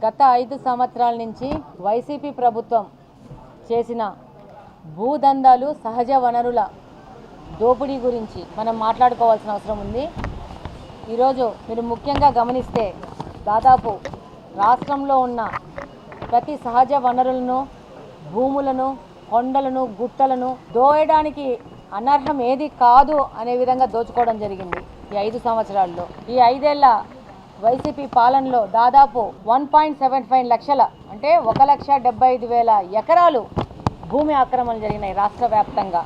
గత 5 సంవత్సరాల నుంచి వైసీపీ ప్రభుత్వం చేసిన భూదందాలు సహజ వనరుల దోపిడీ గురించి మనం మాట్లాడుకోవాల్సిన అవసరం ఉంది. ఈరోజు మీరు ముఖ్యంగా గమనిస్తే దాదాపు రాష్ట్రంలో ఉన్న ప్రతి సహజ వనరులను, భూములను, కొండలను, గుట్టలను దోయడానికి అనర్హం ఏది కాదు అనే విధంగా దోచుకోవడం జరిగింది ఈ 5 సంవత్సరాల్లో. ఈ 5 ఏళ్ల వైసీపీ పాలనలో దాదాపు 1.75 లక్షల అంటే 1,75,000 ఎకరాలు భూమి ఆక్రమణలు జరిగినాయి రాష్ట్ర వ్యాప్తంగా.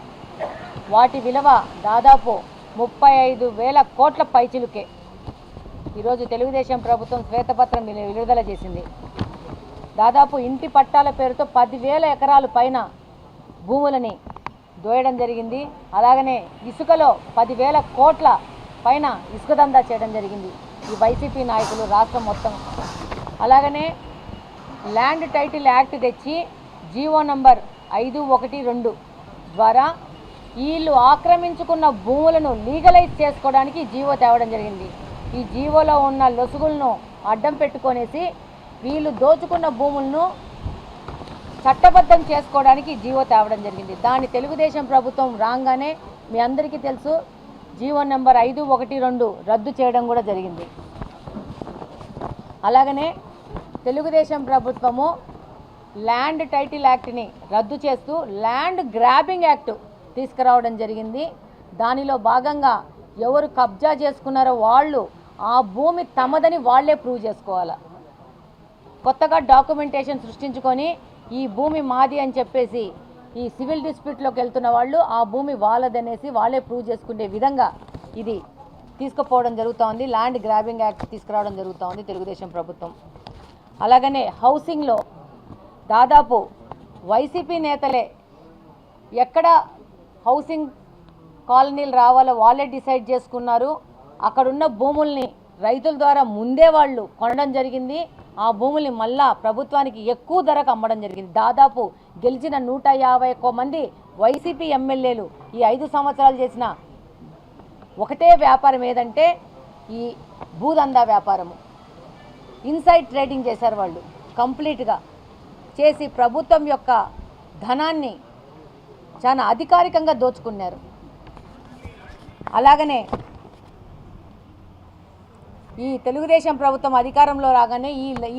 వాటి విలువ దాదాపు 35,000 కోట్ల పైచిలుకే. ఈరోజు తెలుగుదేశం ప్రభుత్వం శ్వేతపత్రం విడుదల చేసింది. దాదాపు ఇంటి పట్టాల పేరుతో 10,000 ఎకరాలు పైన భూములని దోయడం జరిగింది. అలాగనే ఇసుకలో 10,000 కోట్ల పైన ఇసుక దందా చేయడం జరిగింది ఈ వైసీపీ నాయకులు రాష్ట్రం మొత్తం. అలాగనే ల్యాండ్ టైటిల్ యాక్ట్ తెచ్చి జీవో నంబర్ 512 ద్వారా వీళ్ళు ఆక్రమించుకున్న భూములను లీగలైజ్ చేసుకోవడానికి జీవో తేవడం జరిగింది. ఈ జీవోలో ఉన్న లొసుగులను అడ్డం పెట్టుకొనేసి వీళ్ళు దోచుకున్న భూములను చట్టబద్ధం చేసుకోవడానికి జీవో తేవడం జరిగింది. దాన్ని తెలుగుదేశం ప్రభుత్వం రాగానే మీ అందరికీ తెలుసు జీవో నెంబర్ 512 రద్దు చేయడం కూడా జరిగింది. అలాగనే తెలుగుదేశం ప్రభుత్వము ల్యాండ్ టైటిల్ యాక్ట్ని రద్దు చేస్తూ ల్యాండ్ గ్రాబింగ్ యాక్ట్ తీసుకురావడం జరిగింది. దానిలో భాగంగా ఎవరు కబ్జా చేసుకున్నారో వాళ్ళు ఆ భూమి తమదని వాళ్లే ప్రూవ్ చేసుకోవాలి. కొత్తగా డాక్యుమెంటేషన్ సృష్టించుకొని ఈ భూమి మాది అని చెప్పేసి ఈ సివిల్ డిస్ప్యూట్లోకి వెళ్తున్న వాళ్ళు ఆ భూమి వాళ్ళదనేసి వాళ్ళే ప్రూవ్ చేసుకునే విధంగా ఇది తీసుకుపోవడం జరుగుతోంది. ల్యాండ్ గ్రాబింగ్ యాక్ట్ తీసుకురావడం జరుగుతోంది తెలుగుదేశం ప్రభుత్వం. అలాగనే హౌసింగ్లో దాదాపు వైసీపీ నేతలే ఎక్కడ హౌసింగ్ కాలనీలు రావాలో వాళ్ళే డిసైడ్ చేసుకున్నారు. అక్కడున్న భూముల్ని రైతుల ద్వారా ముందే వాళ్ళు కొనడం జరిగింది. ఆ భూముల్ని మళ్ళా ప్రభుత్వానికి ఎక్కువ ధరకు అమ్మడం జరిగింది. దాదాపు గెలిచిన 151 మంది వైసీపీ ఎమ్మెల్యేలు ఈ 5 సంవత్సరాలు చేసిన ఒకటే వ్యాపారం ఏదంటే ఈ భూదందా వ్యాపారము. ఇన్సైడ్ ట్రేడింగ్ చేశారు వాళ్ళు కంప్లీట్గా చేసి ప్రభుత్వం యొక్క ధనాన్ని చాలా అధికారికంగా దోచుకున్నారు. అలాగనే ఈ తెలుగుదేశం ప్రభుత్వం అధికారంలో రాగానే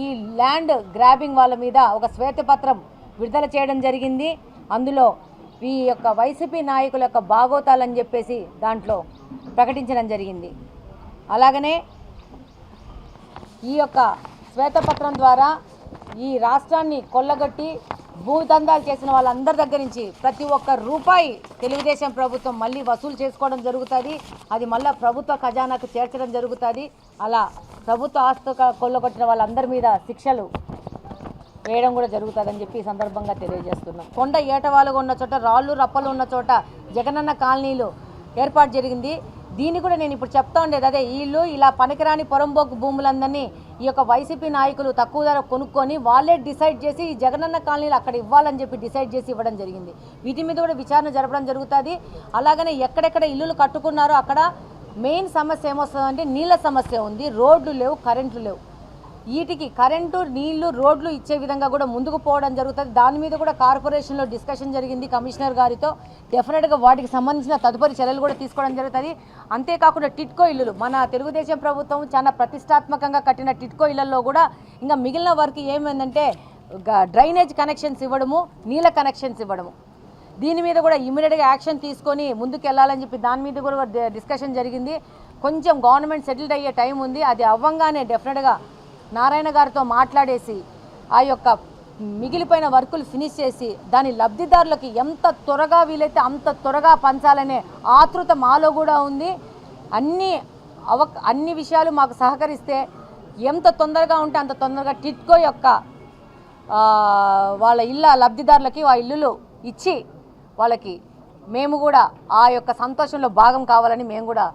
ఈ ల్యాండ్ గ్రాబింగ్ వాళ్ళ మీద ఒక శ్వేతపత్రం విడుదల చేయడం జరిగింది. అందులో ఈ యొక్క వైసీపీ నాయకుల యొక్క బాగోతాలని చెప్పేసి దాంట్లో ప్రకటించడం జరిగింది. అలాగనే ఈ యొక్క శ్వేతపత్రం ద్వారా ఈ రాష్ట్రాన్ని కొల్లగొట్టి భూదందాలు చేసిన వాళ్ళందరి దగ్గర నుంచి ప్రతి ఒక్క రూపాయి తెలుగుదేశం ప్రభుత్వం మళ్ళీ వసూలు చేసుకోవడం జరుగుతుంది. అది మళ్ళీ ప్రభుత్వ ఖజానాకు చేర్చడం జరుగుతుంది. అలా ప్రభుత్వ ఆస్తి కొల్లగొట్టిన వాళ్ళందరి మీద శిక్షలు వేయడం కూడా జరుగుతుందని చెప్పి ఈ సందర్భంగా తెలియజేస్తున్నాం. కొండ ఏటవాలుగా ఉన్న చోట రాళ్ళు రప్పలు ఉన్న చోట జగనన్న కాలనీలు ఏర్పాటు జరిగింది. దీన్ని కూడా నేను ఇప్పుడు చెప్తా ఉండేది అదే, వీళ్ళు ఇలా పనికిరాని పొరంబోకు భూములందరినీ ఈ యొక్క వైసీపీ నాయకులు తక్కువ ధర కొనుక్కొని వాళ్ళే డిసైడ్ చేసి ఈ జగనన్న కాలనీలు అక్కడ ఇవ్వాలని చెప్పి డిసైడ్ చేసి ఇవ్వడం జరిగింది. వీటి మీద కూడా విచారణ జరపడం జరుగుతుంది. అలాగనే ఎక్కడెక్కడ ఇల్లులు కట్టుకున్నారో అక్కడ మెయిన్ సమస్య ఏమొస్తుందంటే నీళ్ళ సమస్య ఉంది. రోడ్లు లేవు, కరెంట్లు లేవు. వీటికి కరెంటు, నీళ్లు, రోడ్లు ఇచ్చే విధంగా కూడా ముందుకు పోవడం జరుగుతుంది. దాని మీద కూడా కార్పొరేషన్లో డిస్కషన్ జరిగింది కమిషనర్ గారితో. డెఫినెట్గా వాటికి సంబంధించిన తదుపరి చర్యలు కూడా తీసుకోవడం జరుగుతుంది. అంతేకాకుండా టిట్కో ఇల్లులు మన తెలుగుదేశం ప్రభుత్వం చాలా ప్రతిష్టాత్మకంగా కట్టిన టిట్కో ఇళ్లలో కూడా ఇంకా మిగిలిన వర్క్ ఏమైందంటే డ్రైనేజ్ కనెక్షన్స్ ఇవ్వడము, నీళ్ళ కనెక్షన్స్ ఇవ్వడము. దీని మీద కూడా ఇమీడియట్గా యాక్షన్ తీసుకొని ముందుకు వెళ్ళాలని చెప్పి దాని మీద కూడా డిస్కషన్ జరిగింది. కొంచెం గవర్నమెంట్ సెటిల్డ్ అయ్యే టైం ఉంది. అది అవ్వంగానే డెఫినెట్గా నారాయణ గారితో మాట్లాడేసి ఆ యొక్క మిగిలిపోయిన వర్కులు ఫినిష్ చేసి దాని లబ్ధిదారులకు ఎంత త్వరగా వీలైతే అంత త్వరగా పంచాలనే ఆతృత మాలో కూడా ఉంది. అన్ని విషయాలు మాకు సహకరిస్తే ఎంత తొందరగా ఉంటే అంత తొందరగా టిట్కో యొక్క వాళ్ళ ఇళ్ళ లబ్ధిదారులకి ఆ ఇల్లులు ఇచ్చి వాళ్ళకి మేము కూడా ఆ యొక్క సంతోషంలో భాగం కావాలని మేము కూడా